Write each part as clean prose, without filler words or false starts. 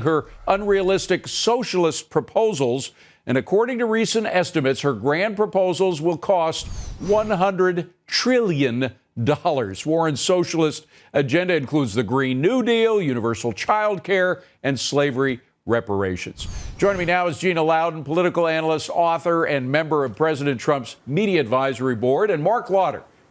her unrealistic socialist proposals. And according to recent estimates, her grand proposals will cost $100 trillion. Warren's socialist agenda includes the Green New Deal, universal child care, and slavery reparations. Joining me now is Gina Loudon, political analyst, author, and member of President Trump's Media Advisory Board, and Marc,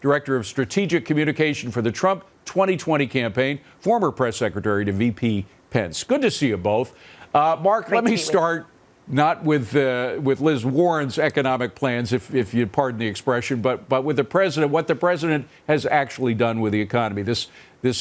Director of Strategic Communication for the Trump 2020 campaign, former press secretary to VP Pence. Good to see you both. Marc, let me start not with Liz Warren's economic plans, if you pardon the expression, but with the president, what the president has actually done with the economy. This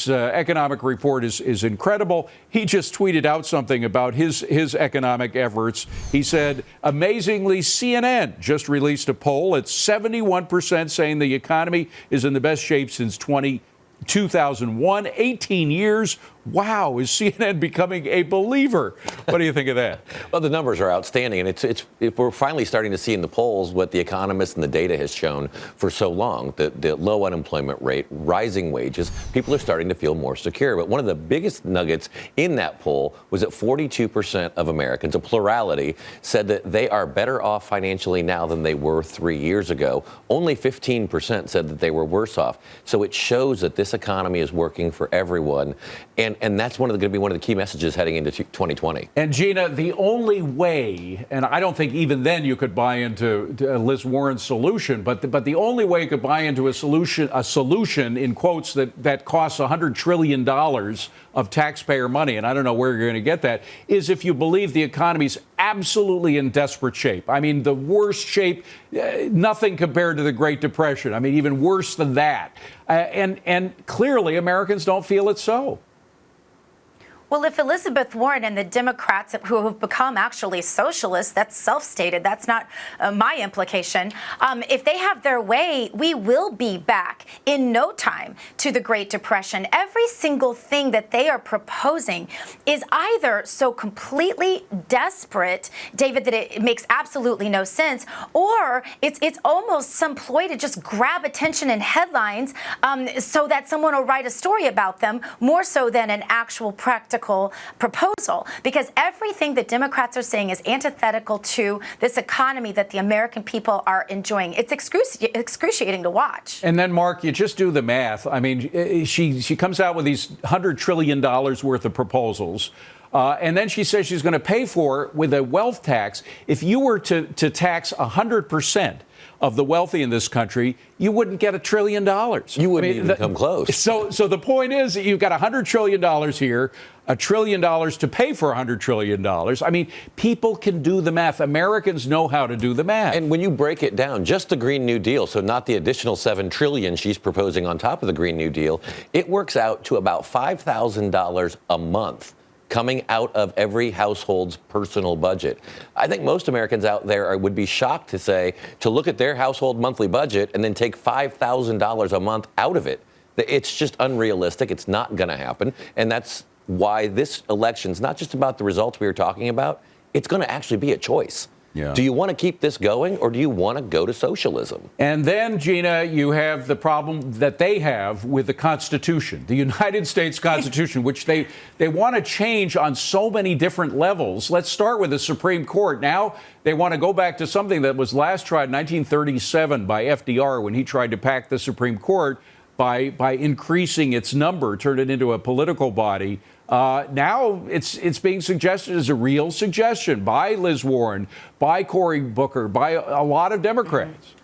economic report is incredible. He just tweeted out something about his economic efforts. He said, amazingly, CNN just released a poll at 71% saying the economy is in the best shape since 2001, 18 years. Wow, is CNN becoming a believer? What do you think of that? Well, the numbers are outstanding, and we're finally starting to see in the polls what the economists and the data has shown for so long. The low unemployment rate, rising wages, people are starting to feel more secure. But one of the biggest nuggets in that poll was that 42% of Americans, a plurality, said that they are better off financially now than they were 3 years ago. Only 15% said that they were worse off. So it shows that this economy is working for everyone. And that's going to be one of the key messages heading into 2020. And Gina, the only way, and I don't think even then you could buy into Liz Warren's solution, but the only way you could buy into a solution in quotes that costs $100 trillion of taxpayer money, and I don't know where you're going to get that, is if you believe the economy's absolutely in desperate shape. I mean, the worst shape, nothing compared to the Great Depression. I mean, even worse than that. And clearly Americans don't feel it so. Well, if Elizabeth Warren and the Democrats who have become actually socialists, that's self-stated, that's not my implication, if they have their way, we will be back in no time to the Great Depression. Every single thing that they are proposing is either so completely desperate, David, that it makes absolutely no sense, or it's almost some ploy to just grab attention in headlines so that someone will write a story about them, more so than an actual practical proposal, because everything the Democrats are saying is antithetical to this economy that the American people are enjoying. It's excruciating to watch. And then, Marc, you just do the math. I mean, she comes out with these $100 trillion worth of proposals. And then she says she's going to pay for it with a wealth tax. If you were to tax 100% of the wealthy in this country, you wouldn't get $1 trillion. You wouldn't even come close. So the point is that you've got $100 trillion here, $1 trillion to pay for $100 trillion. I mean, people can do the math. Americans know how to do the math. And when you break it down, just the Green New Deal, so not the additional $7 trillion she's proposing on top of the Green New Deal, it works out to about $5,000 a month coming out of every household's personal budget. I think most Americans out there would be shocked to look at their household monthly budget and then take $5,000 a month out of it. It's just unrealistic. It's not going to happen. And that's why this election's not just about the results we were talking about. It's going to actually be a choice. Yeah. Do you want to keep this going, or do you want to go to socialism? And then, Gina, you have the problem that they have with the Constitution, the United States Constitution, which they want to change on so many different levels. Let's start with the Supreme Court. Now they want to go back to something that was last tried in 1937 by FDR when he tried to pack the Supreme Court by increasing its number, turn it into a political body. Now it's being suggested as a real suggestion by Liz Warren, by Cory Booker, by a lot of Democrats.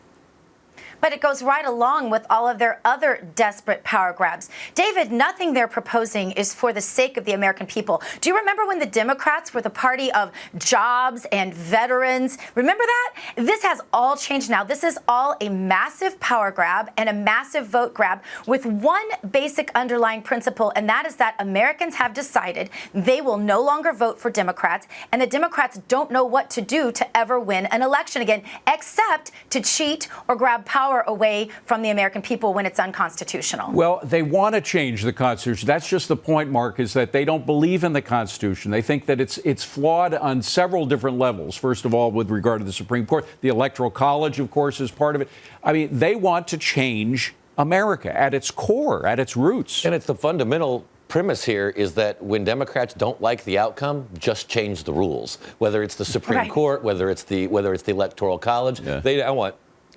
But it goes right along with all of their other desperate power grabs. David, nothing they're proposing is for the sake of the American people. Do you remember when the Democrats were the party of jobs and veterans? Remember that? This has all changed now. This is all a massive power grab and a massive vote grab with one basic underlying principle, and that is that Americans have decided they will no longer vote for Democrats, and the Democrats don't know what to do to ever win an election again, except to cheat or grab power away from the American people when it's unconstitutional. Well, they want to change the Constitution. That's just the point, Marc, is that they don't believe in the Constitution. They think that it's flawed on several different levels. First of all, with regard to the Supreme Court, the Electoral College, of course, is part of it. I mean, they want to change America at its core, at its roots. And it's the fundamental premise here is that when Democrats don't like the outcome, just change the rules. Whether it's the Supreme Court, whether it's the Electoral College, I want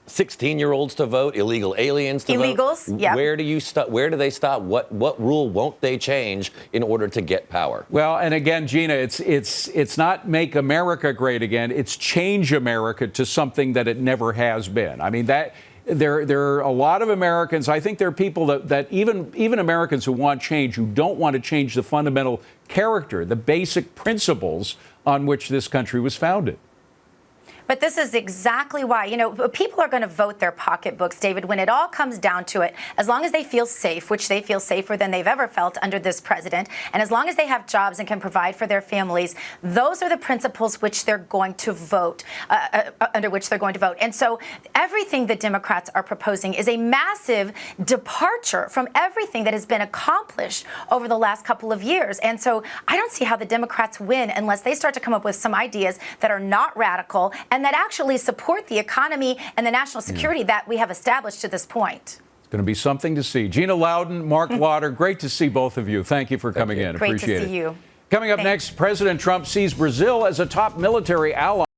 16-year-olds to vote, illegal aliens to vote. Illegals, yeah. Where do you stop? Where do they stop? What rule won't they change in order to get power? Well, and again, Gina, it's not make America great again. It's change America to something that it never has been. I mean, that there are a lot of Americans. I think there are people that even Americans who want change, who don't want to change the fundamental character, the basic principles on which this country was founded. But this is exactly why, people are going to vote their pocketbooks, David, when it all comes down to it, as long as they feel safe, which they feel safer than they've ever felt under this president, and as long as they have jobs and can provide for their families, those are the principles which they're going to vote, under which they're going to vote. And so everything the Democrats are proposing is a massive departure from everything that has been accomplished over the last couple of years. And so I don't see how the Democrats win unless they start to come up with some ideas that are not radical and that actually support the economy and the national security that we have established to this point. It's going to be something to see. Gina Loudon, Marc Lauder, great to see both of you. Thank you for coming in. Great Appreciate it. to see you. Coming up next, President Trump sees Brazil as a top military ally.